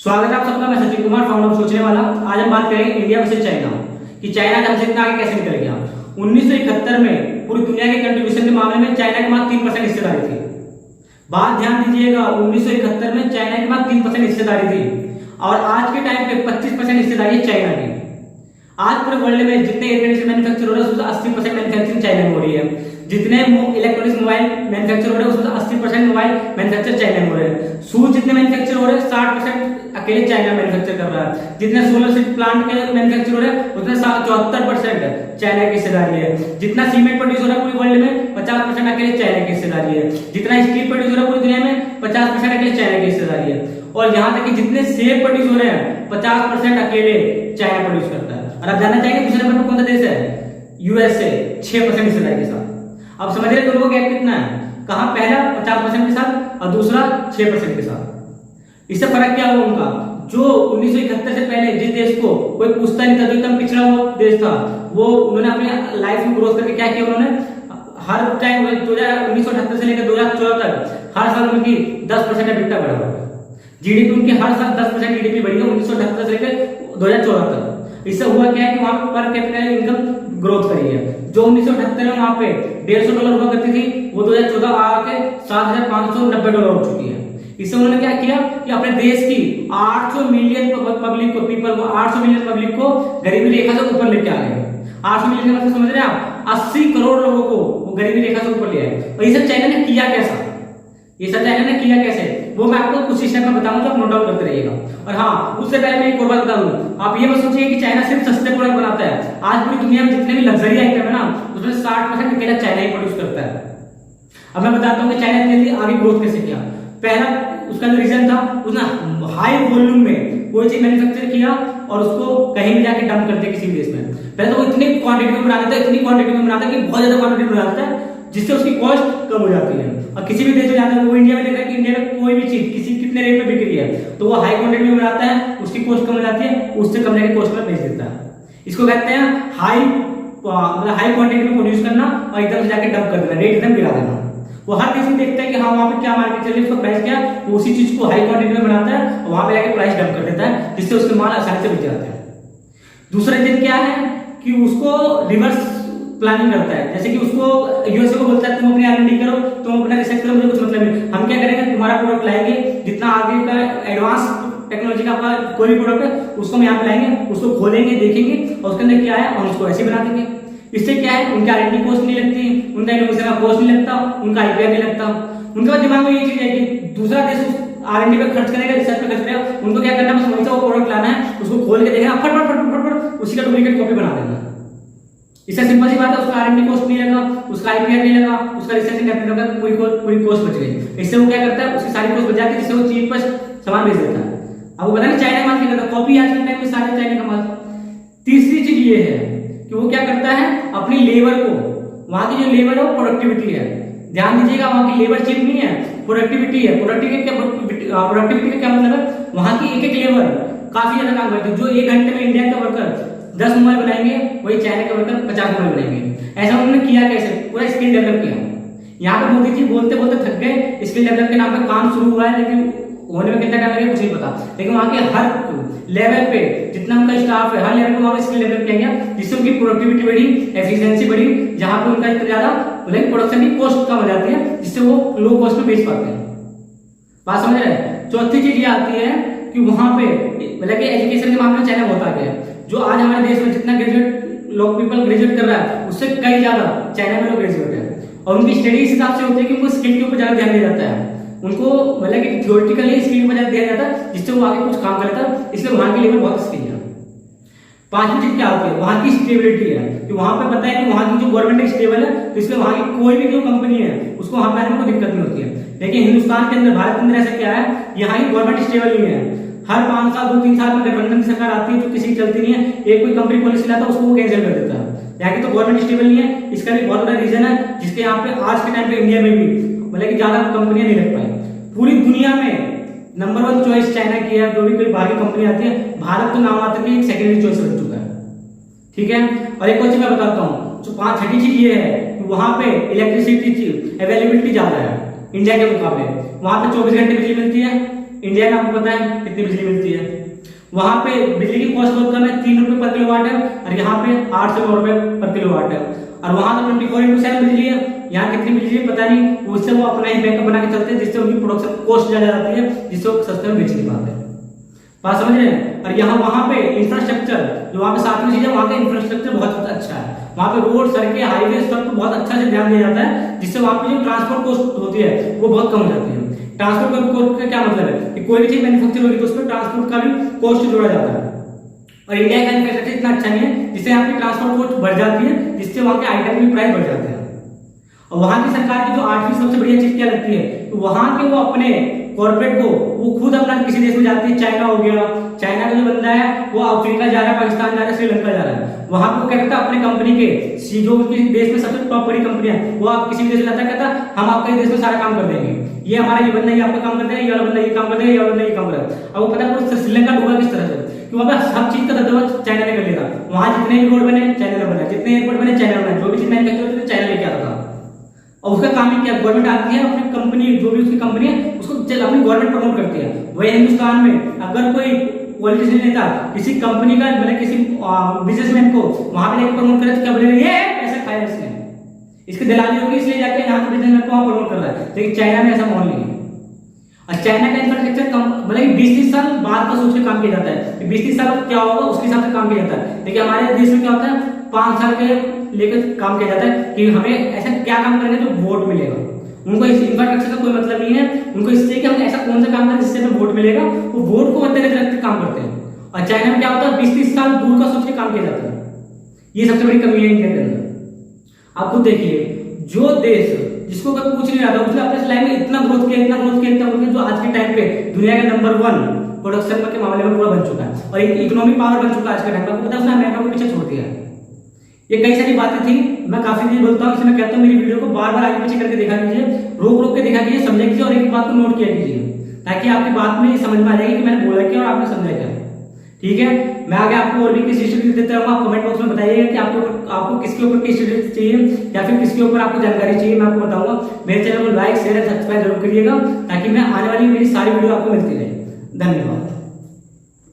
स्वागत है आप सबका। मैं सचिन कुमार, फाउंडर सोचने वाला। आज हम बात करेंगे इंडिया वर्सेस चाइना कि चाइना हमसे इतना आगे कैसे निकल गया। 1971 में पूरी दुनिया के कंट्रीब्यूशन के मामले में चाइना के मात्र 3% हिस्सेदारी थी। बात ध्यान दीजिएगा, 1971 में चाइना के मात्र 3% हिस्सेदारी थी और आज के टाइम पे 25% हिस्सेदारी चाइना की। आज पूरे वर्ल्ड में जितने एयर कंडीशनर मैन्युफैक्चर हो रहे हैं उसमें 80% मैन्युफैक्चरिंग चाइना में हो रही है। जितने इलेक्ट्रॉनिक्स मोबाइल मैन्युफैक्चर हो रहे हैं उसमें 80% मोबाइल मैन्युफैक्चर चाइना में हो रहे हैं। शूज जितने मैन्युफैक्चर हो रहे हैं 60% अकेले चाइना मैन्युफैक्चर कर रहा है। जितने सोलर सिटी प्लांट के मैन्युफैक्चर हो रहे हैं उसमें 74% चाइना की हिस्सेदारी है। जितना सीमेंट प्रोड्यूस हो रहा है पूरी वर्ल्ड में 50% अकेले चाइना की हिस्सेदारी है। जितना स्टील प्रोड्यूस हो रहा है पूरी दुनिया में 50% अकेले चाइना की हिस्सेदारी है। और यहाँ तक कि जितने सेब प्रोड्यूस हो रहे हैं 50% अकेले चाइना प्रोड्यूस करता है। और आप जानना चाहेंगे दूसरे नंबर पर कौन सा देश है? यूएसए 6% हिस्सेदारी के साथ। अब समझ रहे दोनों का गैप कितना है? कहां पहला 50% के साथ और दूसरा 6% के साथ। इससे फर्क क्या हुआ उनका? जो 1971 से पहले जिस देश को कोई पूछता नहीं था, जो एकदम पिछड़ा हुआ देश था, वो उन्होंने अपने लाइफ में ग्रोथ करके क्या किया? उन्होंने हर टाइम 1978 से लेकर 2014 तक हर साल उनकी 10% एबिटा बढ़ा हुआ। जीडीपी उनकी हर साल 10% जीडीपी बढ़ी है 1978 से लेकर 2014 तक। इससे हुआ क्या है कि वहां पर कैपिटल इनकम ग्रोथ करी है। जो 1978 में वहां पे $150 हुआ करती थी वो 2014 आके $7,590 हो चुकी है। इससे उन्होंने क्या किया कि अपने देश की 800 मिलियन पब्लिक को 800 मिलियन पब्लिक को गरीबी रेखा से ऊपर लेके आ गए। 800 मिलियन का मतलब समझ रहे हैं आप? 80 करोड़ लोगों को वो गरीबी रेखा से ऊपर ले आए। और ये सब चाइना ने किया कैसा? ये सब चाइना ने किया कैसे वो मैं आपको कुछ स्टेप में बताऊंगा, आप नोट डाउन करते रहिएगा। और हाँ, उससे पहले मैं एक और बात बता दूं, आप ये मत सोचिए कि चाइना सिर्फ सस्ते प्रोडक्ट बनाता है। आज पूरी दुनिया में जितने भी लग्जरी आइटम है ना उसमें 60% अकेला चाइना ही प्रोड्यूस करता है। अब मैं बताता हूँ कि चाइना ने आगे ग्रोथ कैसे किया। पहला उसका जो रीजन था, उसने हाई वॉल्यूम में कोई चीज मैन्युफैक्चर किया और उसको कहीं भी जाके डंप कर दिया किसी देश में। पहले तो वो इतनी क्वांटिटी में बना देता है, इतनी क्वांटिटी में बनाता है कि बहुत ज्यादा क्वांटिटी में बनाता है, जिससे उसकी कॉस्ट कम हो जाती है। और किसी भी देश में जाता है, वो इंडिया में देखा कि इंडिया में कोई भी चीज किसी कितने रेट में बिक रही है तो वो हाई क्वांटिटी में बनाता है, उसकी कॉस्ट कम हो जाती है, उससे कम जाके कॉस्ट में बेच देता है। इसको कहते हैं हाई क्वांटिटी में प्रोड्यूस करना और एकदम से जाके डंप कर देना, रेट एकदम गिरा देना। वो हर देश में देखता है कि हाँ वहां पे क्या मार्केट चल रही है, उसका प्राइस क्या है, वो उसी चीज को हाई क्वांटिटी में बनाता है और वहां पे जाके प्राइस डंप कर देता है, जिससे उसके माल आसानी से बिक जाते हैं। दूसरा रीजन क्या है कि उसको रिवर्स प्लानिंग करता है। जैसे कि उसको यूएसए को बोलता है तुम अपनी R&D करो, तुम अपना रिसर्च करो, मुझे कुछ मतलब नहीं। हम क्या करेंगे, तुम्हारा प्रोडक्ट लाएंगे, जितना आगे का एडवांस टेक्नोलॉजी का आपका कोई भी प्रोडक्ट है उसको हम यहाँ पे लाएंगे, उसको खोलेंगे, देखेंगे और उसके अंदर क्या है हम उसको ऐसे बना देंगे। इससे क्या है, उनका R&D कॉस्ट नहीं लगती, उनका इनोवेशन का कॉस्ट नहीं लगता, उनका आईपीआर नहीं लगता। उनके दिमाग में ये चीज है कि दूसरा देश R&D पे खर्च करेगा, रिसर्च पे खर्च करेगा, उनको क्या करना है, बस वही सा वो प्रोडक्ट लाना है, उसको खोल के देखना, फट उसी का डुप्लीकेट कॉपी बना देना। इससे सिंपल सी बात है, उसका R&D कॉस्ट नहीं लगा, उसका आईपीआर नहीं लगा, उसका रिसर्च एंड कैपिटल का पूरी कॉस्ट बच गई। इससे वो क्या करता है, उसकी सारी कॉस्ट बच जाती है, जिससे वो चीप पर सामान बेच देता है। अब वो पता नहीं चाइना माल क्या करता है, कॉपी आज के टाइम में सारे चाइना का माल। तीसरी चीज ये है कि वो क्या करता है, अपनी लेबर को, वहां की जो लेबर है वो प्रोडक्टिविटी है। ध्यान दीजिएगा, वहां की लेबर चीप नहीं है, प्रोडक्टिविटी है। प्रोडक्टिविटी का क्या मतलब है, वहां की एक एक लेबर काफी ज्यादा काम करती है। जो 1 घंटे में इंडिया का वर्कर 10 मोबाइल बनाएंगे, वही चाइना के वर्कर 50 मोबाइल बनाएंगे। ऐसा उन्होंने किया कैसे? पूरा स्किल डेवलप किया। यहाँ पे मोदी जी बोलते बोलते थक गए, स्किल डेवलप के नाम पे काम शुरू हुआ है, लेकिन होने में कितना टाइम लगेगा कुछ नहीं पता। लेकिन वहाँ के हर लेवल पे जितना उनका स्टाफ है, हर लेवल पे वहाँ पे स्किल डेवलप किया गया, जिससे उनकी प्रोडक्टिविटी बढ़ी, एफिशिएंसी बढ़ी। जहाँ पे उनका इतना ज्यादा प्रोडक्शन की कॉस्ट कम हो जाती है, जिससे वो लो कॉस्ट में बेच पाते हैं। बात समझ रहे हैं? चौथी चीज ये आती है कि वहां पे मतलब कि एजुकेशन के मामले में चाइना बहुत आगे है। जो आज हमारे देश में जितना ग्रेजुएट लोग पीपल ग्रेजुएट कर रहा है, उससे कई ज्यादा चाइना में लोग ग्रेजुएट है। और उनकी स्टडी इस हिसाब से होती है कि उनको स्किल के ऊपर ज्यादा ध्यान दिया जाता है। उनको मतलब कि थ्योरेटिकली स्किल के ऊपर ज्यादा दिया जाता है, जिससे वो आगे कुछ काम कर लेता है। इसलिए वहां के लेवल बहुत स्किल है। पांचवी चीज क्या होती है, वहां की स्टेबिलिटी है। कि वहां पे पता है कि वहां की जो गवर्नमेंट स्टेबल है, तो इसलिए वहां की कोई भी जो कंपनी है उसको वहां पे आने में कोई दिक्कत नहीं होती है। लेकिन हिंदुस्तान के अंदर, भारत के अंदर ऐसा क्या है, यहाँ की गवर्नमेंट स्टेबल नहीं है। हर 5 साल 2-3 साल में गठबंधन की सरकार आती है जो किसी की चलती नहीं है। एक कोई कंपनी पॉलिसी लाता है उसको वो कैंसिल कर देता है। यहाँ की तो गवर्नमेंट स्टेबल नहीं है। इसका भी बहुत बड़ा रीजन है, जिसके यहाँ पे आज के टाइम पे इंडिया में भी मतलब कि ज्यादा कंपनियां नहीं लग पाई। पूरी दुनिया में नंबर 1 चॉइस चाइना की है। जो भी कोई बाहरी कंपनी आती है, भारत तो नाम आता है एक सेकेंडरी चॉइस बन चुका है। ठीक है। और एक और चीज मैं बताता हूँ, जो 5वीं चीज ये है कि वहां पे इलेक्ट्रिसिटी अवेलेबिलिटी ज्यादा है इंडिया के मुकाबले। वहां पे 24 घंटे बिजली मिलती है, इंडिया में आपको पता है कितनी बिजली मिलती है। वहां पे बिजली की कॉस्ट बहुत कम है, 3 रुपए पर किलोवाट है, और यहाँ पे 8 से 9 रुपए पर किलोवाट है। और वहां तो 24/7 बिजली है, यहाँ कितनी बिजली है पता नहीं, उससे वो अपना ही बैकअप बना के चलते हैं, जिससे उनकी प्रोडक्शन कॉस्ट ज्यादा जाती है, जिससे वो सस्ते में बेच नहीं पाते। बात समझ रहे हैं। और यहाँ वहां पे इंफ्रास्ट्रक्चर, जो वहां पे सातवीं चीज है, वहां का इंफ्रास्ट्रक्चर बहुत अच्छा है। वहां पे रोड, सड़कें, हाईवे सब पर बहुत अच्छा से ध्यान दिया जाता है, जिससे वहां पे जो ट्रांसपोर्ट कॉस्ट होती है वो बहुत कम हो जाती है। ट्रांसपोर्ट कॉस्ट का क्या मतलब है कि कोई भी चीज मैन्युफैक्चर होगी तो उसमें ट्रांसपोर्ट का भी कॉस्ट जोड़ा जाता है। और इंडिया का इंफ्रास्ट्रक्चर इतना अच्छा नहीं है, जिससे यहाँ की ट्रांसपोर्ट कॉस्ट बढ़ जाती है, जिससे वहां के आइटम की प्राइस बढ़ जाते हैं। और वहां की सरकार की जो 8वीं सबसे बढ़िया चीज क्या लगती है, तो वहां के वो अपने कॉर्पोरेट को वो खुद अपना किसी देश में जाती है, चाइना हो गया, चाइना का जो बंदा है वो अफ्रीका जा रहा है, पाकिस्तान जा रहा है, श्रीलंका जा रहा है, वहां पे वो क्या करता है अपने कंपनी के जो उसके देश में सबसे टॉप बड़ी कंपनी है, वो आप किसी भी देश में जाता है, कहता हम आपके देश में सारा काम कर देंगे, ये हमारा ये बंदा ये आपका काम कर देगा, ये वाला बंदा ये काम कर देगा, ये वाला बंदा ये काम करेगा। अब वो पता है श्रीलंका डूबा किस तरह से कि वहां पर सब चीज का दबदबा चाइना ने कर लिया था। वहां जितने भी रोड बने चाइना ने बनाए, जितने एयरपोर्ट बने चाइना ने बनाए, जो भी चीज मैन्युफैक्चर होती थी चाइना लेके आता था। और उसका काम ही क्या, गवर्नमेंट आती है अपनी कंपनी, जो भी उसकी कंपनी है उसको अपनी गवर्नमेंट प्रमोट करती है। वही हिंदुस्तान में अगर कोई पॉलिटिशियन नेता किसी कंपनी का मतलब किसी बिजनेसमैन को वहां पे लेकर प्रमोट करे तो क्या बोलेंगे, ये ऐसा खाया इसने, इसकी दलाली होगी इसलिए जाके यहाँ के बिजनेसमैन को वहां प्रमोट कर रहा है। लेकिन चाइना में ऐसा माहौल नहीं है। और चाइना का इंफ्रास्ट्रक्चर मतलब 20-30 साल बाद का सोच के काम किया जाता है, 20-30 साल क्या होगा उसके हिसाब से काम किया जाता है। लेकिन हमारे देश में क्या होता है, 5 साल के लेकर काम किया जाता है कि हमें ऐसा क्या काम करेंगे जो वोट मिलेगा। उनको इस इंफ्रास्ट्रक्चर का कोई मतलब नहीं है, उनको इससे कि हम ऐसा कौन सा काम करें जिससे हमें वोट मिलेगा, वो वोट को मद्देनजर रखकर काम करते हैं। और चाइना में क्या होता है 20-30 साल दूर का सोच के काम किया जाता है। ये सबसे बड़ी कमी है इंडिया के अंदर। आप खुद देखिए, जो देश जिसको कभी कुछ नहीं आता उसने अपने लाइफ में इतना ग्रोथ किया, इतना ग्रोथ किया, इतना ग्रोथ किया, जो आज के टाइम पे दुनिया का नंबर 1 प्रोडक्शन के मामले में पूरा बन चुका है और एक इकोनॉमिक पावर बन चुका है आज के टाइम पर। पता है उसने अमेरिका को पीछे छोड़ दिया है। ये कई सारी बातें थी, मैं काफी चीज बोलता हूँ, इसमें कहता हूँ मेरी वीडियो को बार बार आगे पीछे करके देखा कीजिए, रोक रोक के देखा कीजिए, समझा कीजिए और एक बात को नोट किया कीजिए, ताकि आपकी बात में समझ में आ जाएगी कि मैंने बोला क्या और आपने समझा क्या। ठीक है, मैं आगे आपको और भी किस स्टडीज देता रहूंगा। आप कमेंट बॉक्स में बताइएगा कि आपको किसके ऊपर किस स्टडीज चाहिए या फिर किसके ऊपर आपको जानकारी चाहिए, मैं आपको बताऊंगा। मेरे चैनल को लाइक शेयर एंड सब्सक्राइब जरूर करिएगा, ताकि मैं आने वाली मेरी सारी वीडियो आपको मिलती रहे। धन्यवाद।